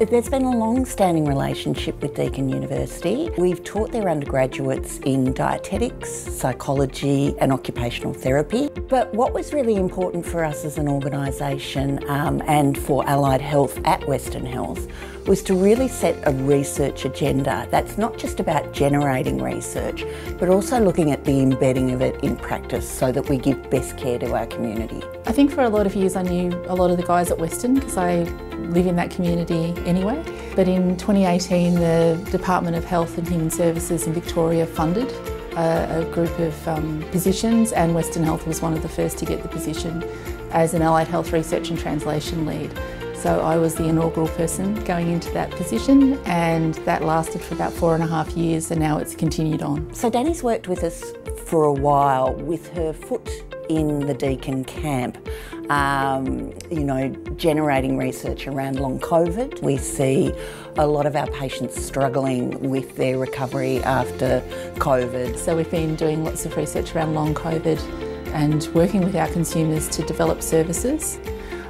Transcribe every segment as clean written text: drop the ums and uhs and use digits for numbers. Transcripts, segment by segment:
There's been a long-standing relationship with Deakin University. We've taught their undergraduates in dietetics, psychology and occupational therapy. But what was really important for us as an organisation and for allied health at Western Health was to really set a research agenda that's not just about generating research, but also looking at the embedding of it in practice so that we give best care to our community. I think for a lot of years I knew a lot of the guys at Western because I live in that community anyway. But in 2018 the Department of Health and Human Services in Victoria funded a group of positions, and Western Health was one of the first to get the position as an allied health research and translation lead. So I was the inaugural person going into that position, and that lasted for about 4.5 years, and now it's continued on. So Danny's worked with us for a while with her foot in the Deakin camp, generating research around long COVID. We see a lot of our patients struggling with their recovery after COVID. So we've been doing lots of research around long COVID and working with our consumers to develop services.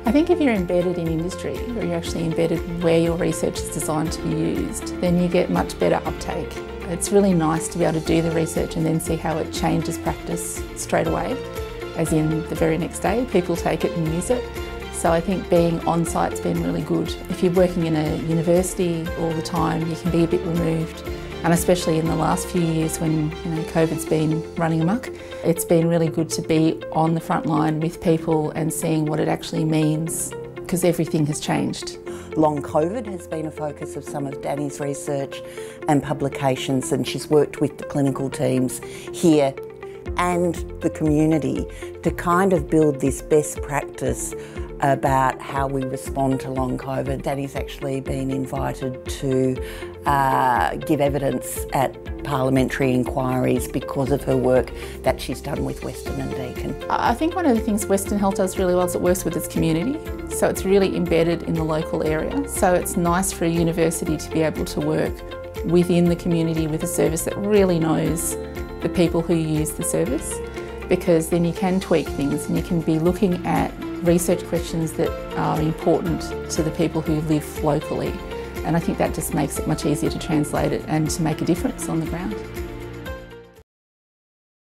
I think if you're embedded in industry, or you're actually embedded where your research is designed to be used, then you get much better uptake. It's really nice to be able to do the research and then see how it changes practice straight away, as in the very next day people take it and use it. So I think being on site's been really good. If you're working in a university all the time, you can be a bit removed. And especially in the last few years when COVID's been running amok, it's been really good to be on the front line with people and seeing what it actually means, because everything has changed. Long COVID has been a focus of some of Danny's research and publications, and she's worked with the clinical teams here and the community to kind of build this best practice about how we respond to long COVID. Danny's actually been invited to give evidence at parliamentary inquiries because of her work that she's done with Western and Deakin. I think one of the things Western Health does really well is it works with its community, so it's really embedded in the local area. So it's nice for a university to be able to work within the community with a service that really knows the people who use the service, because then you can tweak things and you can be looking at research questions that are important to the people who live locally. And I think that just makes it much easier to translate it and to make a difference on the ground.